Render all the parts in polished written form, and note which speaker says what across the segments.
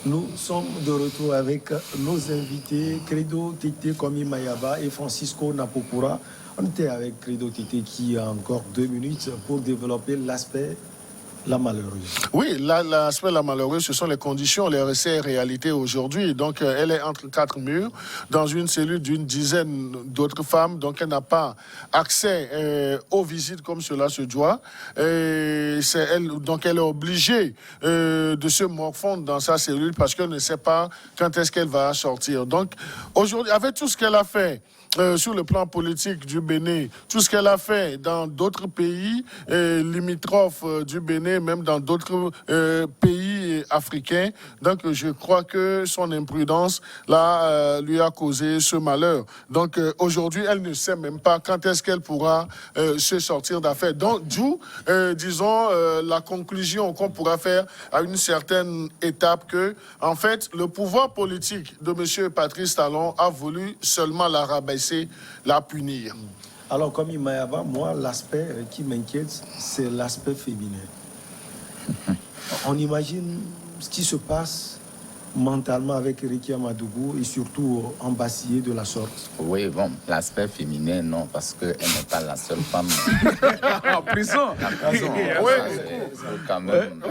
Speaker 1: Nous sommes de retour avec nos invités, Credo Tete Komi Mayaba et Francisco Napopura. On était avec Credo Tete qui a encore 2 minutes pour développer l'aspect la malheureuse.
Speaker 2: Oui, l'aspect la malheureuse, ce sont les conditions, les recettes réalité aujourd'hui. Donc, elle est entre 4 murs, dans une cellule d'une dizaine d'autres femmes. Donc, elle n'a pas accès aux visites comme cela se doit. Donc, elle est obligée de se morfondre dans sa cellule parce qu'elle ne sait pas quand est-ce qu'elle va sortir. Donc, aujourd'hui, avec tout ce qu'elle a fait, sur le plan politique du Bénin, tout ce qu'elle a fait dans d'autres pays limitrophes du Bénin, même dans d'autres pays africains. Donc, je crois que son imprudence là, lui a causé ce malheur. Donc, aujourd'hui, elle ne sait même pas quand est-ce qu'elle pourra se sortir d'affaire. Donc, d'où, disons, la conclusion qu'on pourra faire à une certaine étape que, en fait, le pouvoir politique de M. Patrice Talon a voulu seulement la rabaisser, la punir.
Speaker 1: Alors, comme Imayaba, moi, l'aspect qui m'inquiète, c'est l'aspect féminin. On imagine ce qui se passe mentalement avec Rekia Madougou et surtout embasillé de la sorte.
Speaker 3: Oui, bon, l'aspect féminin, non, parce qu'elle n'est pas la seule femme
Speaker 4: en prison.
Speaker 3: Quand même,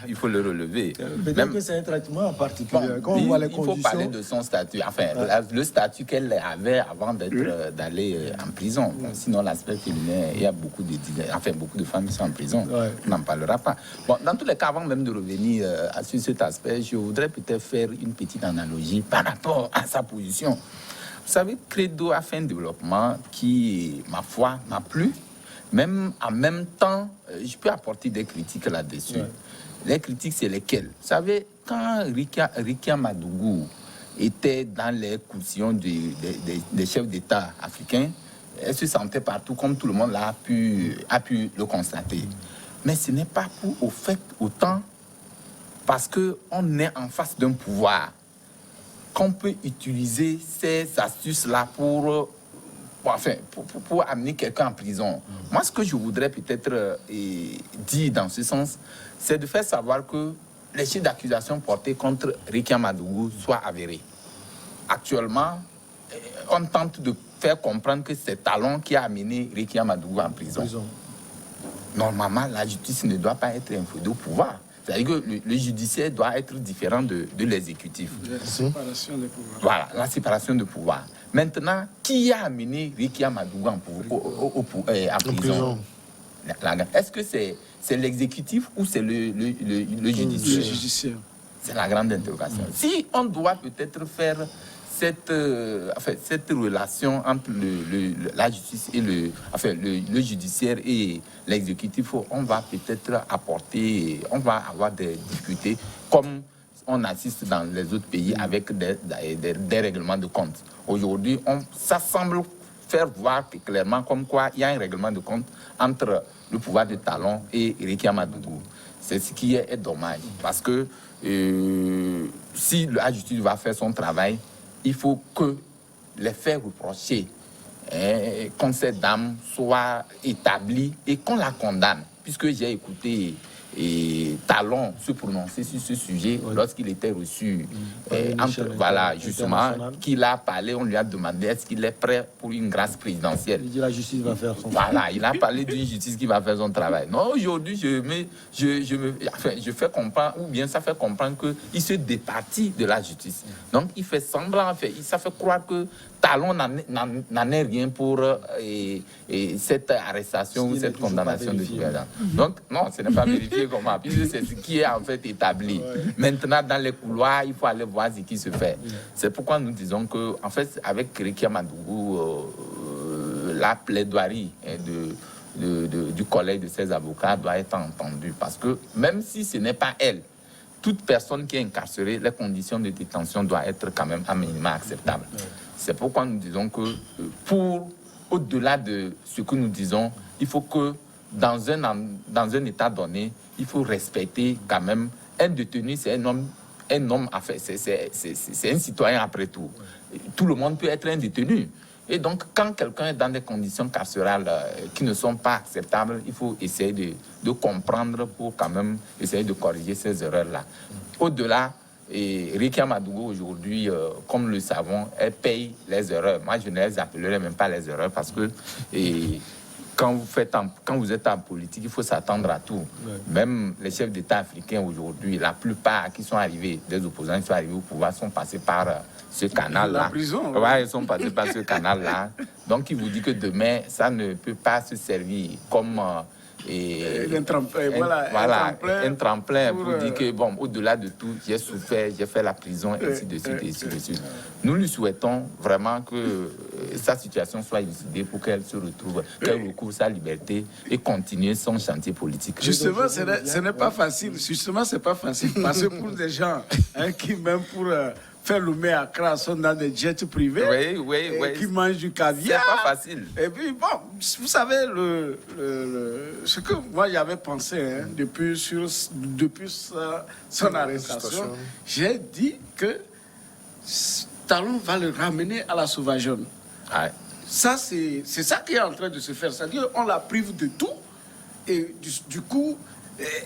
Speaker 3: il faut le relever.
Speaker 1: Peut-être que c'est un traitement particulier. Quand on voit les conditions...
Speaker 3: Il faut parler de son statut, enfin, le statut qu'elle avait avant d'aller en prison. Sinon, l'aspect féminin, il y a beaucoup de femmes qui sont en prison. On n'en parlera pas. Bon, dans tous les cas, avant même de revenir sur cet aspect, je voudrais peut-être faire une petite analogie par rapport à sa position. Vous savez, Credo a fait un développement qui, ma foi, m'a plu. Même en même temps, je peux apporter des critiques là-dessus. Les critiques, c'est lesquelles? Vous savez, quand Rekia Madougou était dans les cautions des chefs d'État africains, elle se sentait partout, comme tout le monde a pu le constater. Mais ce n'est pas pour autant parce qu'on est en face d'un pouvoir qu'on peut utiliser ces astuces-là pour amener quelqu'un en prison. Moi, ce que je voudrais peut-être dire dans ce sens, c'est de faire savoir que les chefs d'accusation portés contre Rekia Madougou soient avérés. Actuellement, on tente de faire comprendre que c'est Talon qui a amené Rekia Madougou en prison. Normalement, la justice ne doit pas être inféodée au pouvoir. C'est-à-dire que le judiciaire doit être différent de l'exécutif.
Speaker 4: La séparation des pouvoirs.
Speaker 3: Voilà, la séparation de pouvoir. Maintenant, qui a amené Rekia Madougou en prison? Est-ce que c'est l'exécutif ou c'est le judiciaire?
Speaker 4: Le judiciaire.
Speaker 3: C'est la grande interrogation. Si on doit peut-être faire cette relation entre la justice et le judiciaire et l'exécutif, on va peut-être on va avoir des difficultés comme on assiste dans les autres pays avec des règlements de compte. Aujourd'hui, ça semble faire voir clairement comme quoi il y a un règlement de compte entre le pouvoir de Talon et Rekia Madougou. C'est ce qui est dommage parce que si la justice va faire son travail, il faut que les faits reprochés contre cette dame soient établis et qu'on la condamne. Puisque j'ai écouté Talon se prononcer sur ce sujet lorsqu'il était reçu, justement, qu'il a parlé, on lui a demandé est-ce qu'il est prêt pour une grâce présidentielle.
Speaker 1: Il dit la justice va faire son
Speaker 3: travail. Voilà, il a parlé d'une justice qui va faire son travail. Non, aujourd'hui, je fais comprendre, ou bien ça fait comprendre qu'il se départit de la justice. Donc, il fait semblant, ça fait croire que Talon n'en est rien pour cette arrestation ou cette condamnation de gouvernement. Donc, non, ce n'est pas vérifié comment, puisque c'est ce qui est en fait établi. Maintenant, dans les couloirs, il faut aller voir ce qui se fait. C'est pourquoi nous disons que, en fait, avec Rekia Madougou, la plaidoirie du collège de ses avocats doit être entendue. Parce que même si ce n'est pas elle, toute personne qui est incarcérée, les conditions de détention doivent être quand même à minima acceptables. C'est pourquoi nous disons que au-delà de ce que nous disons, il faut que dans un état donné, il faut respecter quand même un détenu, c'est un homme, c'est un citoyen après tout. Tout le monde peut être un détenu. Et donc, quand quelqu'un est dans des conditions carcérales qui ne sont pas acceptables, il faut essayer de comprendre pour quand même essayer de corriger ces erreurs-là. Au-delà, et Ricky Amadougou, aujourd'hui, comme le savons, elle paye les erreurs. Moi, je ne les appellerai même pas les erreurs parce que quand vous êtes en politique, il faut s'attendre à tout. Ouais. Même les chefs d'État africains aujourd'hui, la plupart qui sont arrivés, des opposants qui sont arrivés au pouvoir, sont passés par ce canal-là.
Speaker 4: La prison.
Speaker 3: Ouais, ils sont passés par ce canal-là. Donc, il vous dit que demain, ça ne peut pas se servir comme... un tremplin pour dire que, bon, au-delà de tout, j'ai souffert, j'ai fait la prison, ainsi de suite, ainsi de suite. Nous lui souhaitons vraiment que sa situation soit élucidée pour qu'elle se retrouve, qu'elle recouvre sa liberté et continue son chantier politique.
Speaker 4: Justement, ce n'est pas facile. Justement, c'est pas facile parce que pour des gens qui, même pour faire le mets à Accra, sont dans des jets privés, qui mangent du caviar.
Speaker 3: C'est pas facile.
Speaker 4: Et puis, bon, vous savez, ce que moi j'avais pensé depuis son arrestation, j'ai dit que Talon va le ramener à la sauvageonne.
Speaker 3: Ouais.
Speaker 4: Ça, c'est ça qui est en train de se faire. C'est-à-dire qu'on la prive de tout et du coup,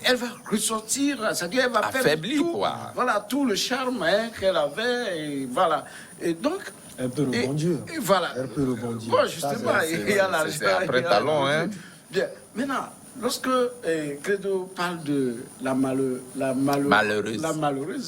Speaker 4: elle va ressortir, c'est-à-dire elle va
Speaker 3: affaiblir,
Speaker 4: perdre tout,
Speaker 3: quoi.
Speaker 4: Voilà, tout le charme qu'elle avait, et voilà. Et donc...
Speaker 1: Elle peut rebondir.
Speaker 4: Et voilà.
Speaker 1: Elle peut rebondir.
Speaker 4: Bon, justement, il y a l'argent.
Speaker 3: C'est après Talon, hein.
Speaker 4: Bien. Maintenant, lorsque Credo parle de la malheureuse,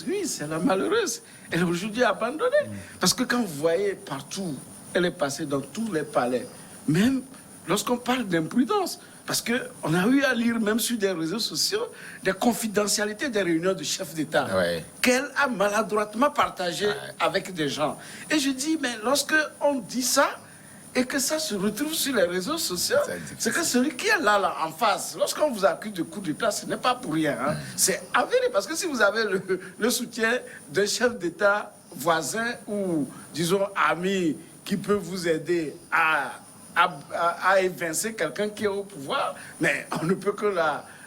Speaker 4: oui, c'est la malheureuse. Elle est aujourd'hui abandonnée. Parce que quand vous voyez partout, elle est passée dans tous les palais. Même lorsqu'on parle d'imprudence, parce qu'on a eu à lire, même sur des réseaux sociaux, des confidentialités des réunions de chefs d'État qu'elle a maladroitement partagées avec des gens. Et je dis, mais lorsque on dit ça, et que ça se retrouve sur les réseaux sociaux, c'est que celui qui est là en face, lorsqu'on vous accuse de coup d'État, ce n'est pas pour rien. Hein. C'est avéré, parce que si vous avez le soutien d'un chef d'État voisin ou, disons, ami qui peut vous aider à évincer quelqu'un qui est au pouvoir, mais on ne peut que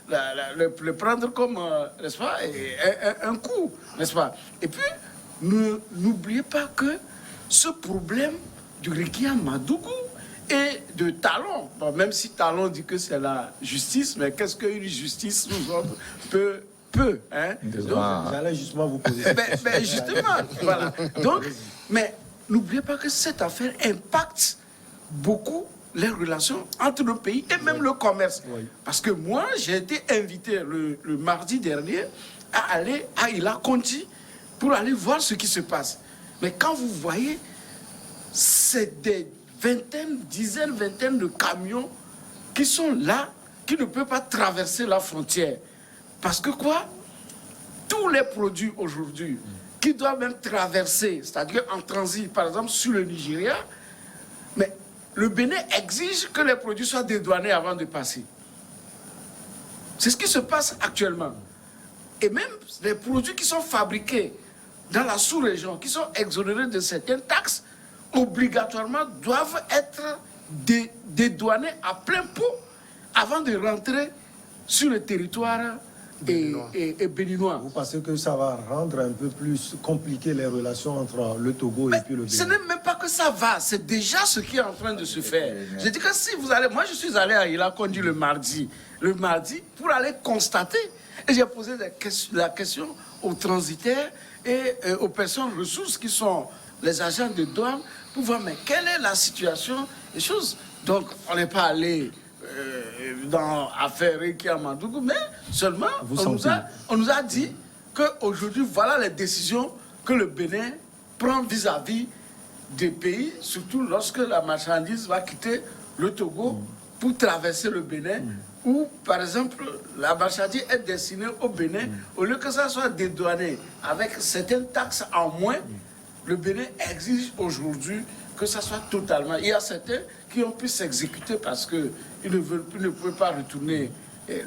Speaker 4: le prendre comme, n'est-ce pas, un coup, n'est-ce pas. Et puis, n'oubliez pas que ce problème du Ricky Amadougou et de Talon, bon, même si Talon dit que c'est la justice, mais qu'est-ce qu'une justice nous autres peut, hein.
Speaker 1: J'allais justement vous poser
Speaker 4: mais justement, voilà. Donc, mais n'oubliez pas que cette affaire impacte beaucoup les relations entre nos pays et même le commerce. Oui. Parce que moi, j'ai été invité le mardi dernier à aller à Ila Conti pour aller voir ce qui se passe. Mais quand vous voyez, c'est des dizaines de camions qui sont là, qui ne peuvent pas traverser la frontière. Parce que quoi? Tous les produits aujourd'hui qui doivent même traverser, c'est-à-dire en transit, par exemple, sur le Nigeria, mais le Bénin exige que les produits soient dédouanés avant de passer. C'est ce qui se passe actuellement. Et même les produits qui sont fabriqués dans la sous-région, qui sont exonérés de certaines taxes, obligatoirement doivent être dédouanés à plein pot avant de rentrer sur le territoire béninois.
Speaker 1: Vous pensez que ça va rendre un peu plus compliqué les relations entre le Togo et puis le Bénin?
Speaker 4: Ce n'est même pas que ça va, c'est déjà ce qui est en train de se faire. Je dis que si vous allez, moi je suis allé à Ila Conti le mardi pour aller constater, et j'ai posé la question aux transitaires et aux personnes ressources qui sont les agents de douane pour voir mais quelle est la situation des choses. Donc on n'est pas allé dans l'affaire Ricky Amadougou, mais seulement on nous a dit qu'aujourd'hui, voilà les décisions que le Bénin prend vis-à-vis des pays, surtout lorsque la marchandise va quitter le Togo pour traverser le Bénin, ou par exemple, la marchandise est destinée au Bénin, au lieu que ça soit dédouané avec certaines taxes en moins, le Bénin exige aujourd'hui que ça soit totalement... Il y a certains qui ont pu s'exécuter parce qu'ils ne peuvent pas retourner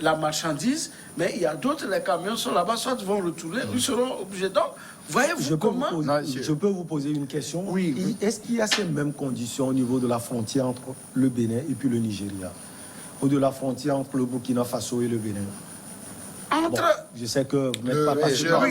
Speaker 4: la marchandise, mais il y a d'autres, les camions sont là-bas, soit vont retourner, ils seront obligés. Donc, voyez-vous comment...
Speaker 1: Je peux vous poser une question?
Speaker 4: Oui.
Speaker 1: Est-ce qu'il y a ces mêmes conditions au niveau de la frontière entre le Bénin et puis le Nigeria? Ou de la frontière entre le Burkina Faso et le Bénin? Bon, je sais que vous n'êtes pas passé par ça.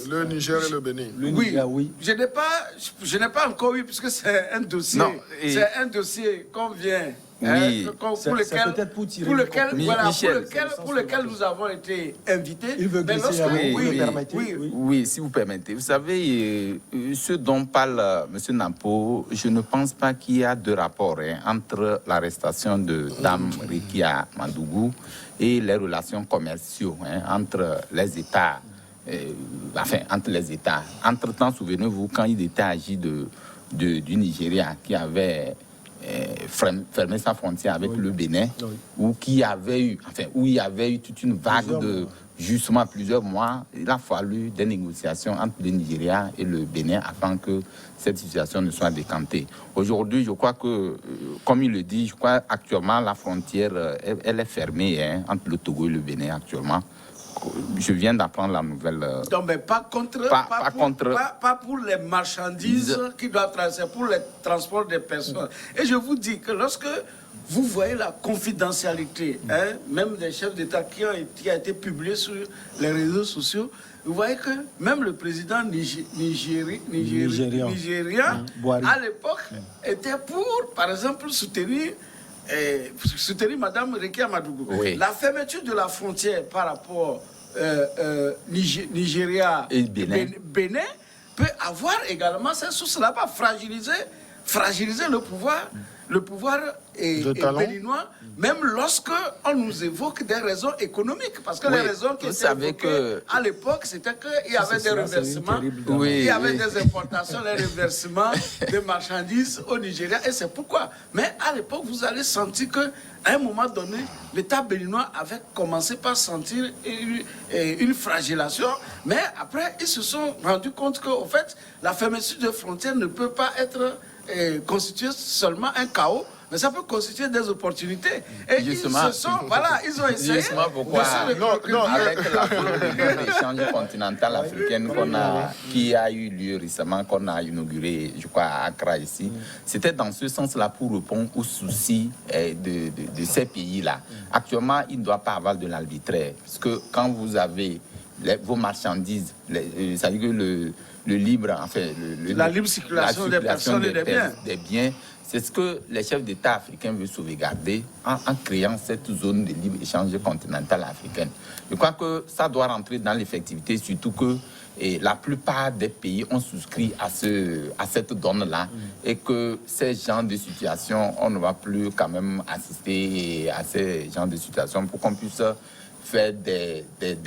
Speaker 2: Le Niger et le Bénin.
Speaker 1: Le Niger, oui.
Speaker 4: Je n'ai pas encore eu, puisque c'est un dossier. C'est un dossier qu'on vient
Speaker 3: Oui.
Speaker 1: C'est peut-être pour tirer
Speaker 4: pour
Speaker 1: le
Speaker 4: lequel,
Speaker 1: contenu.
Speaker 4: voilà,
Speaker 3: Michel,
Speaker 4: pour lequel nous avons été invités.
Speaker 1: Il veut
Speaker 4: Mais
Speaker 1: glisser
Speaker 4: lorsque-
Speaker 1: à vous,
Speaker 3: oui,
Speaker 1: le
Speaker 3: oui,
Speaker 1: permettez.
Speaker 4: oui.
Speaker 3: Oui, si vous permettez. Vous savez, ce dont parle M. Napo, je ne pense pas qu'il y a de rapport entre l'arrestation de Dame Rekia Madougou et les relations commerciales entre les États. Entre les États. Entre-temps, souvenez-vous, quand il était agi du Nigeria qui avait fermé sa frontière avec le Bénin, où il y avait eu toute une vague de justement plusieurs mois, il a fallu des négociations entre le Nigeria et le Bénin afin que cette situation ne soit décantée. Aujourd'hui, je crois que, comme il le dit, je crois actuellement la frontière, elle est fermée entre le Togo et le Bénin actuellement. Je viens d'apprendre la nouvelle.
Speaker 4: Non, mais pas pour les marchandises qui doivent traverser, pour le transport des personnes. Et je vous dis que lorsque vous voyez la confidentialité, même des chefs d'État qui a été publié sur les réseaux sociaux, vous voyez que même le président nigérien, à l'époque, était pour, par exemple, soutenir Mme Rekia Madougou. Oui. La fermeture de la frontière par rapport Nigeria et Bénin peut avoir également ces sources là-bas, fragiliser le pouvoir béninois, même lorsque on nous évoque des raisons économiques. Parce que les raisons qui étaient évoquées à l'époque, c'était qu'il y avait des reversements, il y avait des importations, des reversements de marchandises au Nigeria. Et c'est pourquoi. Mais à l'époque, vous allez sentir qu'à un moment donné, l'État béninois avait commencé par sentir une flagellation. Mais après, ils se sont rendus compte qu'en fait, la fermeture de frontières ne peut pas être constituer seulement un chaos, mais ça peut constituer des opportunités. Et justement, ils ont essayé.
Speaker 3: Justement pourquoi, avec la l'échange continental africaine qui a eu lieu récemment, qu'on a inauguré, je crois, à Accra ici, c'était dans ce sens-là pour répondre aux soucis de ces pays-là. Actuellement, il ne doit pas avoir de l'arbitraire, parce que quand vous avez vos marchandises, c'est-à-dire que le libre, la libre circulation des personnes et des biens, c'est ce que les chefs d'État africains veulent sauvegarder en créant cette zone de libre-échange continentale africaine. Je crois que ça doit rentrer dans l'effectivité, surtout que la plupart des pays ont souscrit à cette donne-là et que ces genres de situations, on ne va plus quand même assister à ces genres de situations pour qu'on puisse faire des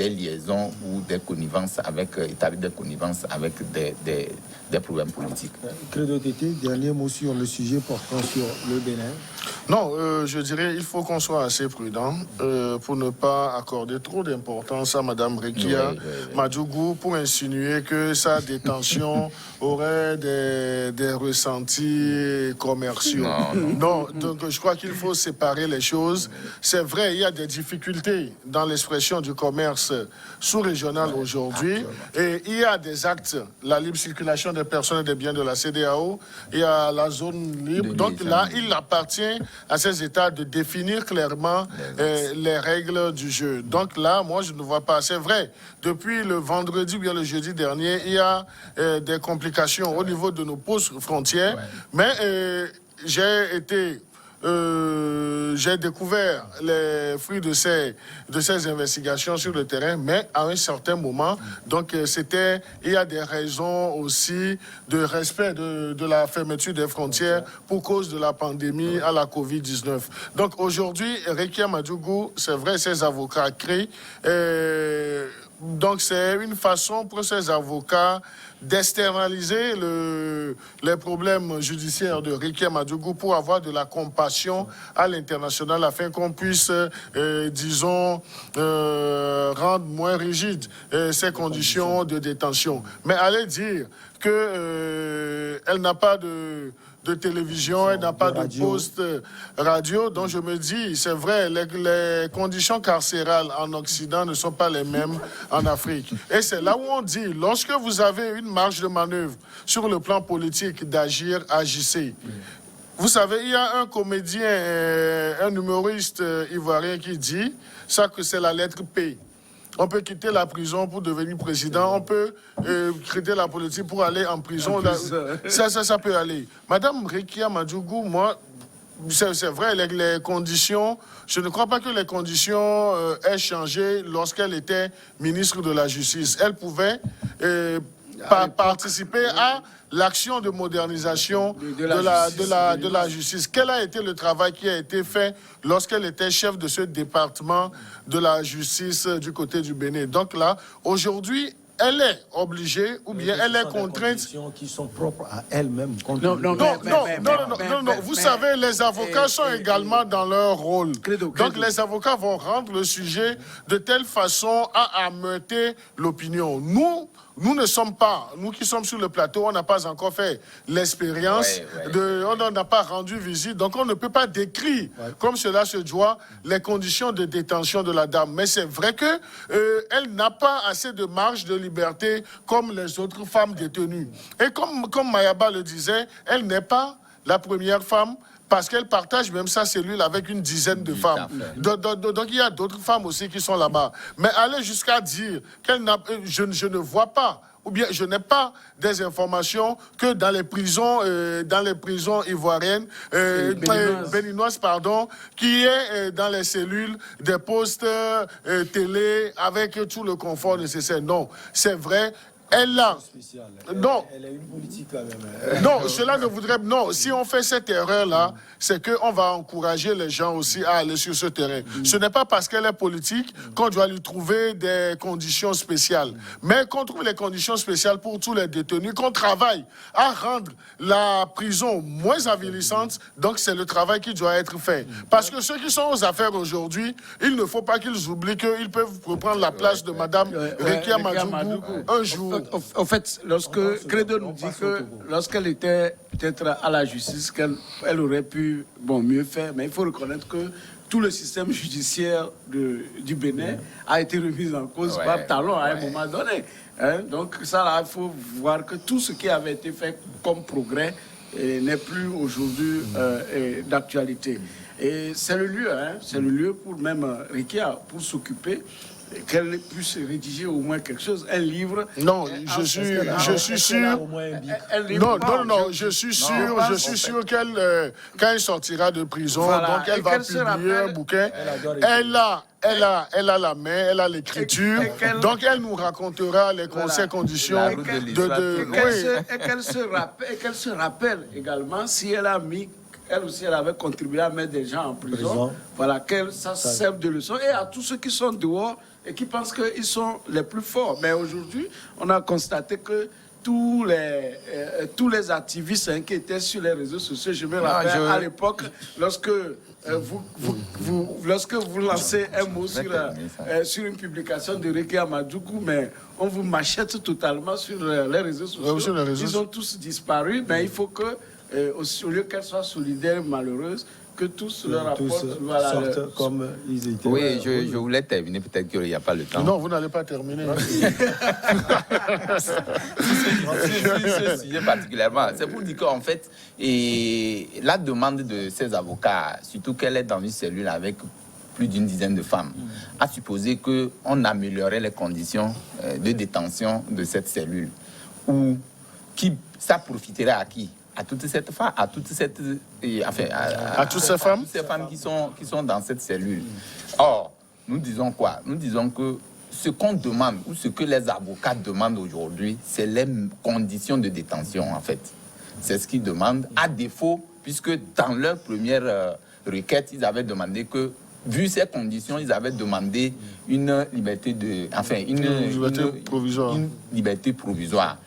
Speaker 3: liaisons ou des connivences établir des connivences avec des problèmes politiques.
Speaker 1: Credo Tété, dernier mot sur le sujet portant sur le Bénin.
Speaker 2: Non, je dirais il faut qu'on soit assez prudent pour ne pas accorder trop d'importance à Mme Rekia Madougou pour insinuer que sa détention aurait des ressentis commerciaux. Non, donc je crois qu'il faut séparer les choses. C'est vrai, il y a des difficultés dans l'expression du commerce sous-régional aujourd'hui et il y a des actes, la libre circulation des personnes et des biens de la CEDEAO, il y a la zone libre. Donc là, il appartient à ces États de définir clairement les règles du jeu. Donc là, moi, je ne vois pas. C'est vrai, depuis le vendredi ou bien le jeudi dernier, il y a des complications au niveau de nos postes frontières. Mais j'ai découvert les fruits de ces investigations sur le terrain, mais à un certain moment, donc il y a des raisons aussi de respect de la fermeture des frontières pour cause de la pandémie à la Covid-19. Donc aujourd'hui, Rekia Madougou, c'est vrai, ses avocats crient. Donc c'est une façon pour ces avocats d'externaliser les problèmes judiciaires de Rekia Madougou pour avoir de la compassion à l'international afin qu'on puisse, disons, rendre moins rigides ces conditions de détention. Mais allez dire qu'elle n'a pas de télévision, elle n'a pas de poste radio. Donc je me dis, c'est vrai, les conditions carcérales en Occident ne sont pas les mêmes en Afrique. Et c'est là où on dit, lorsque vous avez une marge de manœuvre sur le plan politique d'agir, agissez. Vous savez, il y a un comédien, un humoriste ivoirien qui dit ça, que c'est la lettre P. On peut quitter la prison pour devenir président. On peut quitter la politique pour aller en prison. Ça peut aller. Madame Rekia Madougou, moi, c'est vrai, les conditions, je ne crois pas que les conditions aient changé lorsqu'elle était ministre de la Justice. Elle pouvait participer à l'action de modernisation de la justice. Quel a été le travail qui a été fait lorsqu'elle était chef de ce département de la justice du côté du Bénin? Donc là, aujourd'hui, elle est obligée ou bien elle est contrainte.
Speaker 1: Des conditions qui sont propres à elle-même.
Speaker 2: Non. Vous savez, les avocats sont également dans leur rôle. Donc les avocats vont rendre le sujet de telle façon à ameuter l'opinion. Nous ne sommes pas, nous qui sommes sur le plateau, on n'a pas encore fait l'expérience, on n'a pas rendu visite, donc on ne peut pas décrire comme cela se doit les conditions de détention de la dame. Mais c'est vrai que elle n'a pas assez de marge de liberté comme les autres femmes détenues. Et comme Mayaba le disait, elle n'est pas la première femme, parce qu'elle partage même sa cellule avec une dizaine de femmes. Donc il y a d'autres femmes aussi qui sont là-bas. Mais aller jusqu'à dire qu'elle n'a, je ne vois pas, ou bien je n'ai pas des informations que dans les prisons ivoiriennes, béninoises, pardon, qui est dans les cellules des postes télé avec tout le confort nécessaire. Non, c'est vrai. Elle a. Non.
Speaker 1: Elle a une politique quand même.
Speaker 2: Non, cela ne voudrait. Non, si on fait cette erreur-là, c'est qu'on va encourager les gens aussi à aller sur ce terrain. Ce n'est pas parce qu'elle est politique qu'on doit lui trouver des conditions spéciales. Mais qu'on trouve les conditions spéciales pour tous les détenus, qu'on travaille à rendre la prison moins avilissante. Donc, c'est le travail qui doit être fait. Parce que ceux qui sont aux affaires aujourd'hui, il ne faut pas qu'ils oublient qu'ils peuvent reprendre la place de Mme Rekia Madougou un jour.
Speaker 4: En fait, lorsque Credo nous dit que lorsqu'elle était peut-être à la justice, qu'elle aurait pu mieux faire, mais il faut reconnaître que tout le système judiciaire du Bénin a été remis en cause par Talon à un moment donné. Donc ça, là, il faut voir que tout ce qui avait été fait comme progrès n'est plus aujourd'hui d'actualité. Et c'est le lieu pour même Rekia, pour s'occuper, qu'elle puisse rédiger au moins quelque chose, un livre.
Speaker 2: Non, je suis sûr. Non, je suis sûr qu'elle, quand elle sortira de prison, donc elle va publier un bouquin. Elle a la main, elle a l'écriture, donc elle nous racontera les conseils, conditions
Speaker 4: et qu'elle se rappelle également si elle a mis. Elle aussi, elle avait contribué à mettre des gens en prison. Voilà, qu'elle serve de leçon. Et à tous ceux qui sont dehors et qui pensent qu'ils sont les plus forts. Mais aujourd'hui, on a constaté que tous les activistes qui étaient sur les réseaux sociaux, je me rappelle à l'époque, lorsque vous lancez un mot sur une publication de Rekia Madougou, mais on vous machette totalement sur les réseaux sociaux. Ils ont tous disparu, mais il faut que au lieu qu'elle soit solidaire, malheureuse, que tous leur apportent
Speaker 1: sortent comme ils étaient.
Speaker 3: Oui, je voulais terminer, peut-être qu'il n'y a pas le temps.
Speaker 2: Non, vous n'allez pas terminer.
Speaker 3: Ce sujet particulièrement, c'est pour dire qu'en fait, la demande de ces avocats, surtout qu'elle est dans une cellule avec plus d'une dizaine de femmes, a supposé qu'on améliorait les conditions de détention de cette cellule. Ça profiterait à qui? À toutes ces femmes, à toutes ces femmes qui sont dans cette cellule. Or, nous disons quoi? Nous disons que ce qu'on demande, ou ce que les avocats demandent aujourd'hui, c'est les conditions de détention, en fait. C'est ce qu'ils demandent, à défaut, puisque dans leur première requête, ils avaient demandé que, vu ces conditions, ils avaient demandé une liberté provisoire.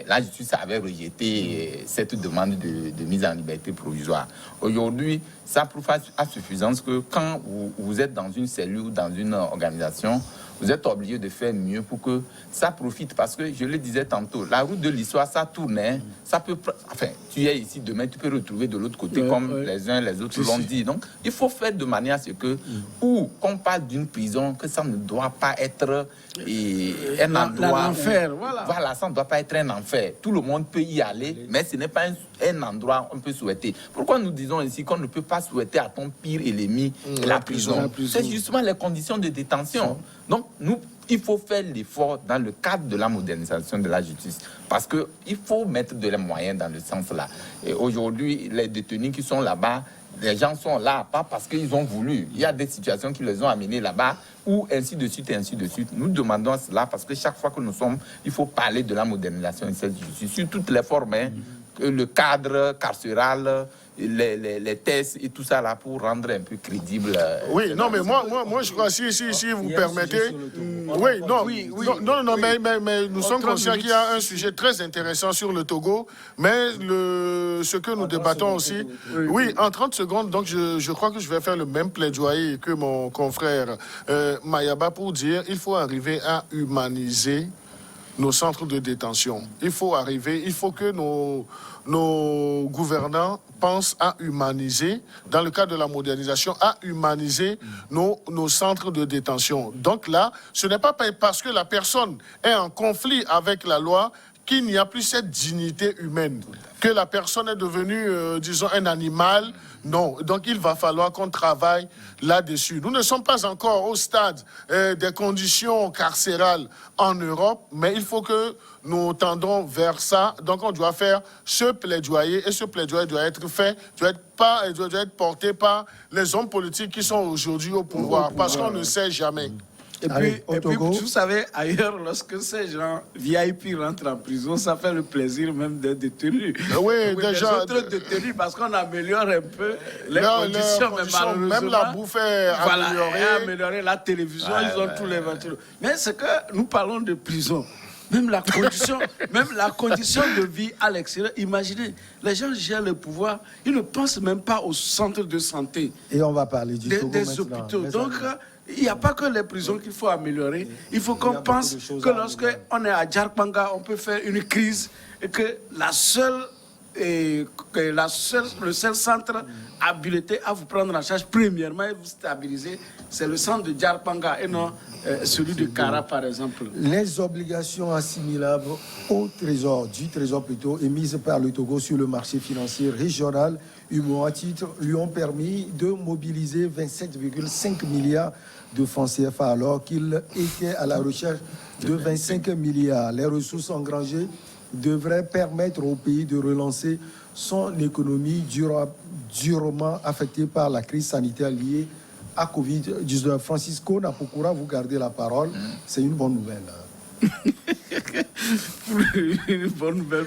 Speaker 3: La justice avait rejeté cette demande de mise en liberté provisoire. Aujourd'hui, ça prouve à suffisance que quand vous êtes dans une cellule ou dans une organisation, vous êtes obligé de faire mieux pour que ça profite. Parce que, je le disais tantôt, la route de l'histoire, ça tourne. Ça peut, tu es ici, demain, tu peux retrouver de l'autre côté, les uns les autres l'ont dit. Donc, il faut faire de manière à ce que, qu'on parle d'une prison, que ça ne doit pas être un endroit... Voilà, ça ne doit pas être un enfer. Tout le monde peut y aller, mais ce n'est pas un endroit qu'on peut souhaiter. Pourquoi nous disons ici qu'on ne peut pas souhaiter à ton pire ennemi la prison? C'est justement les conditions de détention. Donc, Donc, il faut faire l'effort dans le cadre de la modernisation de la justice. Parce qu'il faut mettre de les moyens dans le sens là. Et aujourd'hui, les détenus qui sont là-bas, les gens sont là, pas parce qu'ils ont voulu. Il y a des situations qui les ont amenés là-bas, ou ainsi de suite et ainsi de suite. Nous demandons cela parce que chaque fois que nous sommes, il faut parler de la modernisation de cette justice, sur toutes les formes, hein, le cadre carcéral, les tests et tout ça là pour rendre un peu crédible.
Speaker 2: Oui, non, mais moi, je crois, si vous permettez. Oui, non, mais nous sommes conscients qu'il y a un sujet très intéressant sur le Togo, mais ce que nous débattons aussi. Oui, en 30 secondes, donc je crois que je vais faire le même plaidoyer que mon confrère Mayaba pour dire il faut arriver à humaniser nos centres de détention. Il faut que nos gouvernants pensent à humaniser, dans le cadre de la modernisation, à humaniser nos centres de détention. Donc là, ce n'est pas parce que la personne est en conflit avec la loi qu'il n'y a plus cette dignité humaine, que la personne est devenue, disons, un animal. Non, donc il va falloir qu'on travaille là-dessus. Nous ne sommes pas encore au stade des conditions carcérales en Europe, mais il faut que nous tendons vers ça. Donc on doit faire ce plaidoyer, et ce plaidoyer doit être fait, doit être porté par les hommes politiques qui sont aujourd'hui au pouvoir, parce qu'on ne sait jamais.
Speaker 4: Et puis, vous savez, ailleurs, lorsque ces gens VIP rentrent en prison, ça fait le plaisir même des détenus.
Speaker 2: Oui,
Speaker 4: Les
Speaker 2: déjà.
Speaker 4: autres détenus, parce qu'on améliore un peu les conditions, mais malheureusement,
Speaker 2: même la bouffe est
Speaker 4: améliorée, la télévision, ils ont tous les voitures. Mais c'est que nous parlons de prison. Même la condition de vie à l'extérieur. Imaginez, les gens gèrent le pouvoir, ils ne pensent même pas au centre de santé.
Speaker 1: Et on va parler du Togo
Speaker 4: des hôpitaux. Donc, il n'y a pas que les prisons qu'il faut améliorer. Il faut qu'on pense que lorsqu'on est à Djarpanga, on peut faire une crise et que le seul centre habilité à vous prendre en charge, premièrement, et vous stabiliser, c'est le centre de Djarpanga et non celui de Kara, par exemple.
Speaker 1: Les obligations assimilables au trésor, du trésor plutôt, émises par le Togo sur le marché financier régional, à titre, lui ont permis de mobiliser 27,5 milliards de francs CFA alors qu'il était à la recherche de 25 milliards. Les ressources engrangées devraient permettre au pays de relancer son économie durement affectée par la crise sanitaire liée à Covid-19. Francisco Napokura, vous gardez la parole. C'est une bonne nouvelle.
Speaker 4: Une bonne nouvelle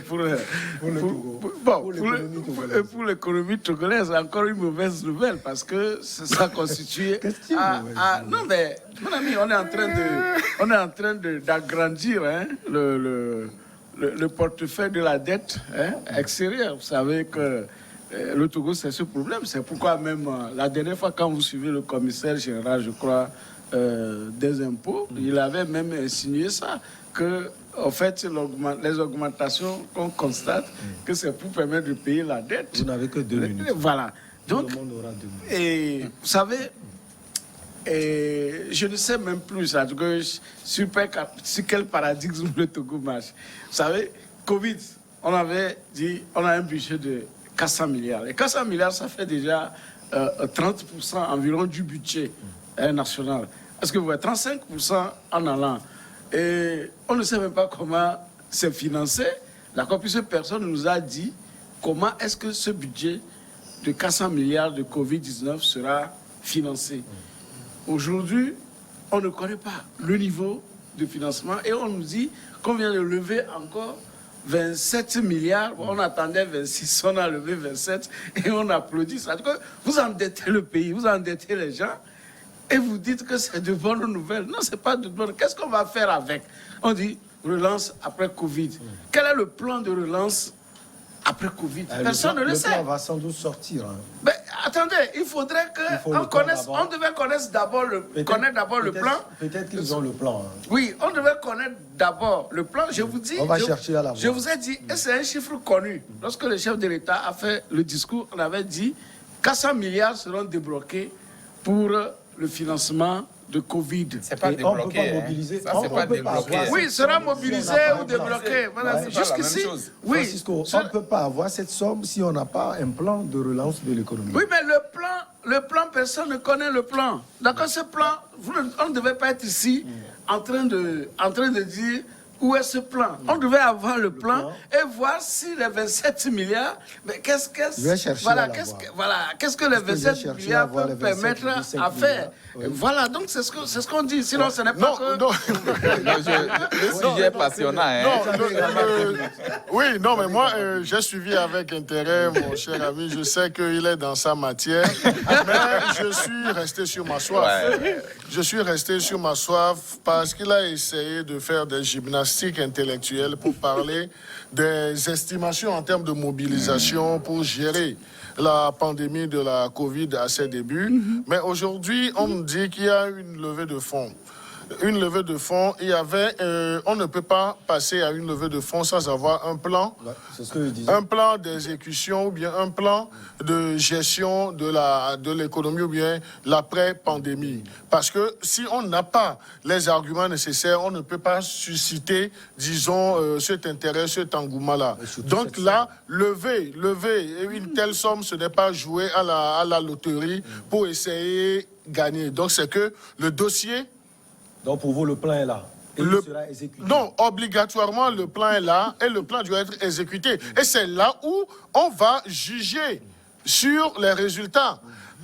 Speaker 4: pour l'économie togolaise, encore une mauvaise nouvelle parce que ça constitue. Non mais mon ami, on est en train d'agrandir le portefeuille de la dette extérieure. Vous savez que le Togo, c'est ce problème. C'est pourquoi même la dernière fois, quand vous suivez le commissaire général, je crois, des impôts, il avait même insinué ça, que en fait, les augmentations qu'on constate, que c'est pour permettre de payer la dette.
Speaker 1: Vous n'avez que 2 minutes.
Speaker 4: Voilà. Donc,
Speaker 1: tout le monde aura 2 minutes.
Speaker 4: Et vous savez, je ne sais même plus sur quel paradigme le Togo marche. Vous savez, Covid, on avait dit, on a un budget de 400 milliards. Et 400 milliards, ça fait déjà 30% environ du budget national. Est-ce que vous voyez, 35% en allant. Et on ne sait même pas comment c'est financé. D'accord, puisque personne ne nous a dit comment est-ce que ce budget de 400 milliards de Covid-19 sera financé. Aujourd'hui, on ne connaît pas le niveau de financement et on nous dit qu'on vient de lever encore 27 milliards. On attendait 26, on a levé 27 et on applaudit ça. Vous endettez le pays, vous endettez les gens. Et vous dites que c'est de bonnes nouvelles. Non, ce n'est pas de bonnes. Qu'est-ce qu'on va faire avec? On dit relance après Covid. Quel est le plan de relance après Covid? Personne ne le sait.
Speaker 1: Le plan va sans doute sortir.
Speaker 4: Mais attendez, il faudrait qu'on connaisse. On devait connaître d'abord le plan.
Speaker 1: Peut-être qu'ils ont le plan.
Speaker 4: Oui, on devait connaître d'abord le plan. Je vous dis.
Speaker 1: On va chercher à l'avoir.
Speaker 4: Je vous ai dit, et c'est un chiffre connu. Lorsque le chef de l'État a fait le discours, on avait dit 400 milliards seront débloqués pour le financement de Covid.
Speaker 3: C'est pas débloqué.
Speaker 1: On peut pas mobiliser.
Speaker 3: Ça, c'est pas débloqué.
Speaker 4: Oui, sera mobilisé ou débloqué. Voilà, jusqu'ici. Oui.
Speaker 1: Francisco, on ne peut pas avoir cette somme si on n'a pas un plan de relance de l'économie.
Speaker 4: Oui, mais le plan, personne ne connaît le plan. D'accord, ce plan, on ne devait pas être ici en train de dire où est ce plan. On devait avoir le plan et voir si les 27 milliards, mais qu'est-ce que les 27 milliards peuvent permettre à faire. Voilà, donc c'est ce qu'on dit. Sinon, ce n'est pas
Speaker 3: le sujet est passionnant. Hein?
Speaker 2: Oui, non, mais moi, j'ai suivi avec intérêt mon cher ami. Je sais qu'il est dans sa matière, mais je suis resté sur ma soif. Ouais. Je suis resté sur ma soif parce qu'il a essayé de faire des gymnastiques intellectuelle pour parler des estimations en termes de mobilisation pour gérer la pandémie de la Covid à ses débuts. Mais aujourd'hui, on me dit qu'il y a une levée de fonds. Une levée de fonds, il y avait, on ne peut pas passer à une levée de fonds sans avoir un plan, un plan d'exécution ou bien un plan de gestion de l'économie ou bien l'après-pandémie. Parce que si on n'a pas les arguments nécessaires, on ne peut pas susciter, disons, cet intérêt, cet engouement-là. Donc là, lever une telle somme, ce n'est pas jouer à la loterie pour essayer de gagner. Donc c'est que le dossier...
Speaker 1: Donc pour vous, le plan est là. Et il sera exécuté.
Speaker 2: Non, obligatoirement, le plan est là et le plan doit être exécuté. Et c'est là où on va juger sur les résultats.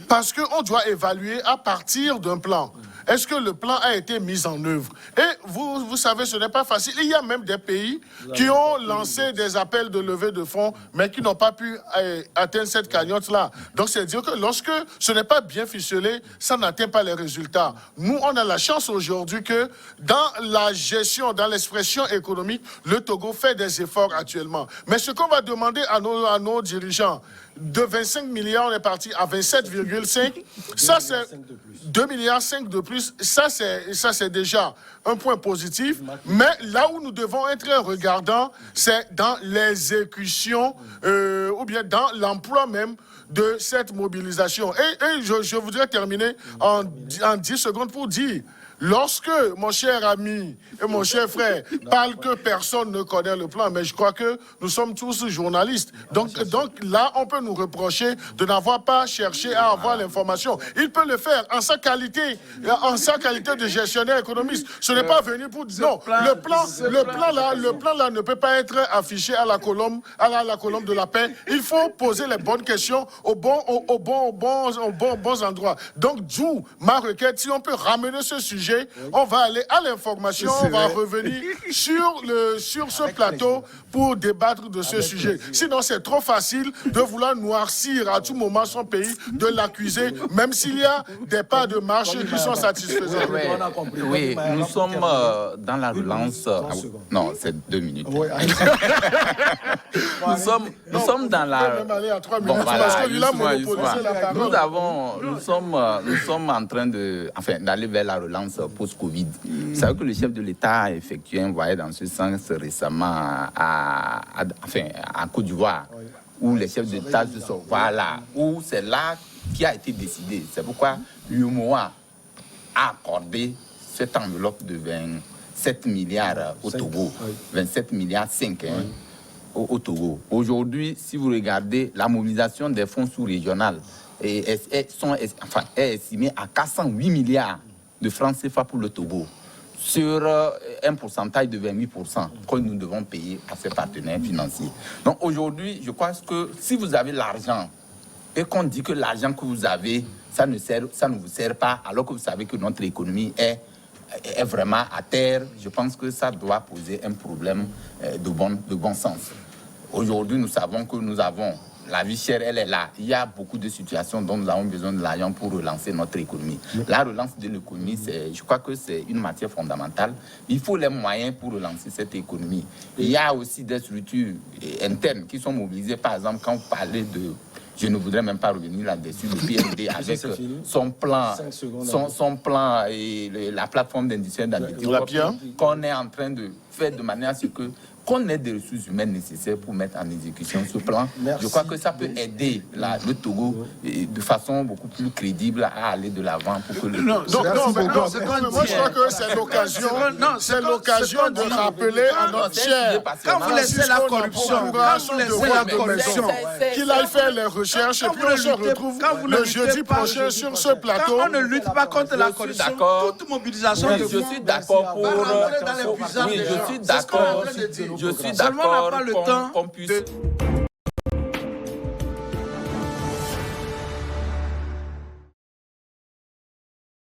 Speaker 2: Parce qu'on doit évaluer à partir d'un plan. Est-ce que le plan a été mis en œuvre? Et vous savez, ce n'est pas facile. Il y a même des pays qui ont lancé des appels de levée de fonds, mais qui n'ont pas pu atteindre cette cagnotte-là. Donc, c'est-à-dire que lorsque ce n'est pas bien ficelé, ça n'atteint pas les résultats. Nous, on a la chance aujourd'hui que dans la gestion, dans l'expression économique, le Togo fait des efforts actuellement. Mais ce qu'on va demander à nos dirigeants, de 25 milliards, on est parti à 27,5. Ça, c'est 2,5 milliards de plus. Ça, c'est déjà un point positif. Mais là où nous devons être regardants, c'est dans l'exécution ou bien dans l'emploi même de cette mobilisation. Et je voudrais terminer en 10 secondes pour dire... Lorsque mon cher ami et mon cher frère parlent que personne ne connaît le plan, mais je crois que nous sommes tous journalistes. Donc là, on peut nous reprocher de n'avoir pas cherché à avoir l'information. Il peut le faire en sa qualité de gestionnaire économiste. Ce n'est pas venu pour dire non. Le plan là ne peut pas être affiché à la colonne de la paix. Il faut poser les bonnes questions aux bons endroits. Donc d'où ma requête, si on peut ramener ce sujet. On va aller à l'information, on va revenir sur ce plateau pour débattre de ce sujet. Sinon, c'est trop facile de vouloir noircir à tout moment son pays, de l'accuser, même s'il y a des pas de marche qui sont satisfaisants.
Speaker 3: Oui, nous sommes dans la relance... non, c'est 2 minutes. Oui. nous sommes dans la...
Speaker 2: Bon, voilà, parce que lui, a monopolisé la parole.
Speaker 3: Nous sommes en train d'aller vers la relance post-Covid. Vous savez que le chef de l'État a effectué un voyage dans ce sens récemment à Côte d'Ivoire, où les chefs d'État se sont... Voilà, où c'est là qui a été décidé. C'est pourquoi l'UMOA a accordé cette enveloppe de 27 milliards au Togo. 27 milliards 5 au Togo. Aujourd'hui, si vous regardez la mobilisation des fonds sous-régionaux, est estimée à 408 milliards de francs CFA pour le Togo, sur un pourcentage de 28% que nous devons payer à ces partenaires financiers. Donc aujourd'hui, je crois que si vous avez l'argent et qu'on dit que l'argent que vous avez, ça ne vous sert pas, alors que vous savez que notre économie est vraiment à terre, je pense que ça doit poser un problème de bon sens. Aujourd'hui, nous savons que nous avons la vie chère, elle est là. Il y a beaucoup de situations dont nous avons besoin de l'argent pour relancer notre économie. La relance de l'économie, je crois que c'est une matière fondamentale. Il faut les moyens pour relancer cette économie. Il y a aussi des structures internes qui sont mobilisées. Par exemple, quand vous parlez de... Je ne voudrais même pas revenir là-dessus. Le PND avec son plan et la plateforme d'industriel d'agriculture qu'on est en train de faire de manière à ce que qu'on ait des ressources humaines nécessaires pour mettre en exécution ce plan.
Speaker 1: Merci.
Speaker 3: Je crois que ça peut aider le Togo de façon beaucoup plus crédible à aller de l'avant pour que le
Speaker 2: Non,
Speaker 3: Togo...
Speaker 2: non, mais non,
Speaker 4: c'est
Speaker 2: mais
Speaker 4: qu'on
Speaker 2: moi
Speaker 4: dit,
Speaker 2: je crois que c'est l'occasion, c'est l'occasion de rappeler à notre cher,
Speaker 4: Quand vous laissez la corruption, quand vous laissez la corruption,
Speaker 2: qu'il aille faire les recherches et puis on se retrouve le jeudi prochain sur ce plateau.
Speaker 4: Quand on ne lutte pas contre la corruption, toute mobilisation de
Speaker 3: je suis d'accord pour...
Speaker 4: rentrer dans les puissances
Speaker 3: Oui,
Speaker 4: des
Speaker 3: je
Speaker 4: gens.
Speaker 3: suis
Speaker 4: C'est ce qu'on est en
Speaker 3: d'accord.
Speaker 4: train de dire.
Speaker 3: Je suis
Speaker 4: Seulement on n'a
Speaker 3: d'accord
Speaker 4: pas le temps
Speaker 3: qu'on puisse...
Speaker 4: de...